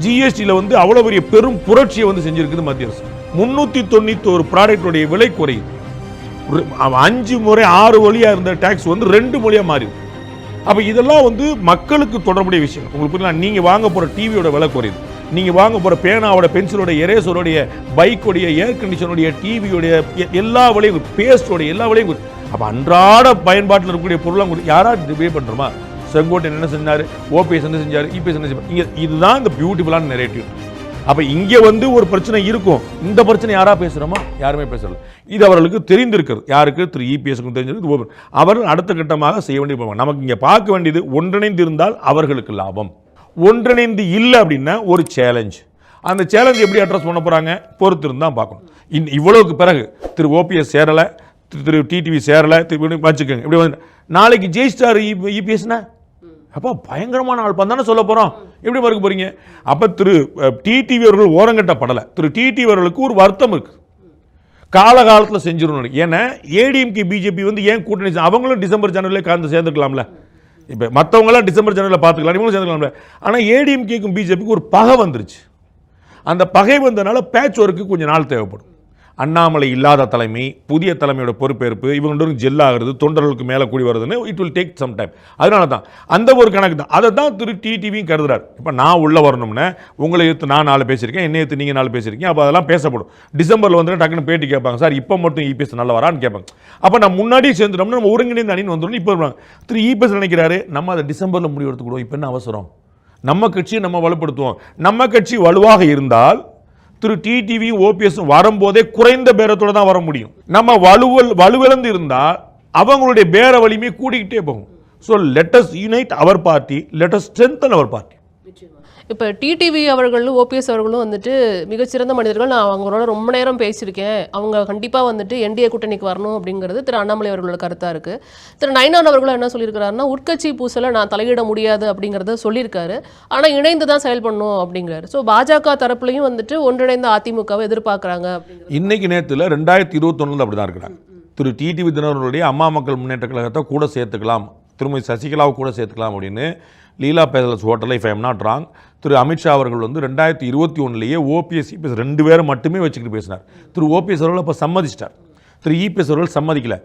ஜிஎஸ்டியில் வந்து அவ்வளோ பெரிய பெரும் புரட்சியை வந்து செஞ்சிருக்குது மத்திய அரசு. 391 ப்ராடக்டுடைய விலை குறையுது. 5 முறை 6 வழியா இருந்த டாக்ஸ் வந்து 2 மொழியா மாறி. அப்ப இதெல்லாம் வந்து மக்களுக்கு தொடர்புடைய விஷயம். உங்களுக்கு புரியல, நீங்க வாங்க போற டிவியோட விலை குறையுது, நீங்க வாங்க போற பேனாவோட, பென்சிலோட, எரேசரோடைய, பைக்கோடைய, ஏர் கண்டிஷனுடைய, டிவியோடைய எல்லா விலையும், பேஸ்டோட எல்லா விலையும். அப்ப அன்றாட பயன்பாட்டில் இருக்கக்கூடிய பொருளாக யாராவது டிபேட் பண்றோமா? செங்கோட்டையன் என்ன செஞ்சாரு, ஓபிஎஸ் என்ன செஞ்சாரு, இபிஎஸ் என்ன செஞ்சாரு? இதுதான் இந்த பியூட்டிஃபுல்லான நரேட்டிவ். அப்ப இங்க வந்து ஒரு பிரச்சனை இருக்கும், இந்த பிரச்சனை யாரா பேசுறோமா? யாருமே பேசல. இது அவர்களுக்கு தெரிந்திருக்கிறது. யாருக்கு? திரு இபிஎஸ்க்கு தெரிஞ்சிருக்கு. அவர்கள் அடுத்த கட்டமாக செய்ய வேண்டிய, நமக்கு இங்க பார்க்க வேண்டியது ஒன்றிணைந்து இருந்தால் அவர்களுக்கு லாபம், ஒன்றிணைந்து இல்லை அப்படின்னா ஒரு சேலஞ்ச். அந்த சேலஞ்ச் எப்படி அட்ரஸ் பண்ண போறாங்க பொறுத்து இருந்தா பார்க்கணும். இவ்வளவுக்கு பிறகு திரு ஓபிஎஸ் சேரல, திரு டிடிவி சேரல, வச்சுக்கோங்க. இப்படி வந்து நாளைக்கு ஜெயிஸ்டார் இபிஎஸ்னா அப்போ பயங்கரமான ஆள் தானே சொல்ல போறோம். எப்படி மறுக்க போறீங்க? அப்ப திரு டிடிவி அவர்கள் ஓரங்கட்டப்படலை. திரு டிடிவி அவர்களுக்கு ஒரு வருத்தம் இருக்கு, காலகாலத்தில் செஞ்சிடணும். ஏன்னா ஏடிஎம்கே பிஜேபி வந்து ஏன் கூட்டணி, அவங்களும் டிசம்பர் ஜனவரியில கலந்து சேர்ந்துக்கலாம்ல. இப்போ மற்றவங்களாம் டிசம்பர் ஜனவரியில் பார்த்துக்கலாம், இவங்களும் சேர்ந்துக்கலாம்ல. ஆனால் ஏடிஎம்கேக்கும் பிஜேபிக்கு ஒரு பகை வந்துருச்சு. அந்த பகை வந்தனால பேட்ச் ஒர்க்கு கொஞ்சம் நாள் தேவைப்படும். அண்ணாமலை இல்லாத தலைமை, புதிய தலைமையோட பொறுப்பேற்பு, இவங்க ஜெல்லாகிறது, தொண்டர்களுக்கு மேலே கூடி வருதுன்னு it will take some time. அதனால தான் அந்த ஒரு கணக்கு தான். அதை தான் திரு டிடிவியும் கருதுறாரு. இப்போ நான் உள்ள வரணும்னா உங்களை எடுத்து நான் 4 பேசியிருக்கேன், என்னை எடுத்து நீங்கள் 4 பேசியிருக்கீங்க. அப்போ அதெல்லாம் பேசப்படும். டிசம்பரில் வந்து டக்குன்னு பேட்டி கேட்பாங்க, சார் இப்போ மட்டும் இபிஎஸ் நல்ல வரான்னு கேட்பாங்க. அப்போ நான் முன்னாடியே சேர்ந்துட்டோம்னா நம்ம ஒருங்கிணைந்த அணின்னு வந்துடும். இப்போ திரு இபிஎஸ் நினைக்கிறாரு நம்ம அதை டிசம்பரில் முடிவு எடுத்துக்கிடுவோம், இப்போ என்ன அவசரம், நம்ம கட்சியை நம்ம வலுப்படுத்துவோம். நம்ம கட்சி வலுவாக இருந்தால் திரு டிடிவி ஓபிஎஸ் வரும்போதே குறைந்த பேரத்தோட தான் வர முடியும். நம்ம வலுவிழந்து இருந்தால் அவங்களுடைய பேர வலிமை கூடிக்கிட்டே போகும். ஸோ லெட் அஸ் யூனைட் அவர் பார்ட்டி, லெட் அஸ் ஸ்ட்ரெங்தன் அவர் பார்ட்டி. இப்போ டிடிவி அவர்களும் ஓபிஎஸ் அவர்களும் வந்துட்டு மிகச்சிறந்த மனிதர்கள், நான் அவங்களோட ரொம்ப நேரம் பேசியிருக்கேன், அவங்க கண்டிப்பாக வந்துட்டு என்டிஏ கூட்டணிக்கு வரணும் அப்படிங்கிறது திரு அண்ணாமலை அவர்களோட கருத்தாக இருக்குது. திரு நயினான் அவர்களும் என்ன சொல்லியிருக்கிறாருன்னா, உட்கட்சி பூசலை நான் தலையிட முடியாது அப்படிங்கிறத சொல்லியிருக்காரு, ஆனால் இணைந்து தான் செயல்படணும் அப்படிங்கிறாரு. ஸோ பாஜக தரப்புலையும் வந்துட்டு ஒன்றிணைந்த அதிமுகவை எதிர்பார்க்குறாங்க. இன்னைக்கு நேரத்தில் 2021 அப்படி தான் இருக்கிறாங்க. திரு டிடிவி தினகரனுடைய அம்மா மக்கள் முன்னேற்ற கழகத்தை கூட சேர்த்துக்கலாம், திருமதி சசிகலாவை கூட சேர்த்துக்கலாம் அப்படின்னு லீலா பேலஸ் ஹோட்டலில், if I am not wrong, Thiru Amit Shah அவர்கள் வந்து 2021 ஓபிஎஸ் இபிஎஸ் 2 பேரும் மட்டுமே வச்சுக்கிட்டு பேசினார். திரு ஓபிஎஸ் அவர்கள் இப்போ சம்மதிச்சிட்டார், திரு இபிஎஸ் அவர்கள் சம்மதிக்கல.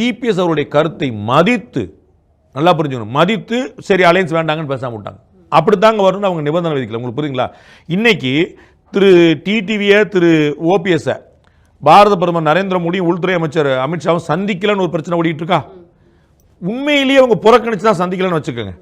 இபிஎஸ் அவருடைய கருத்தை மதித்து, நல்லா புரிஞ்சுக்கணும், மதித்து சரி அலையன்ஸ் வேண்டாங்கன்னு பேசாம விட்டாங்க. அப்படித்தாங்க வரணும்னு அவங்க நிபந்தனை விதிக்கல. உங்களுக்கு புரியுங்களா? இன்னைக்கு திரு டிடிவியை, திரு ஓபிஎஸ்ஸை பாரத பிரதமர் நரேந்திர மோடி, உள்துறை அமைச்சர் அமித்ஷாவும் சந்திக்கலன்னு ஒரு பிரச்சனை ஓடிட்டு இருக்கா. உண்மையிலேயே அவங்க புறக்கணிச்சு தான் சந்திக்கலன்னு வச்சுக்கோங்க.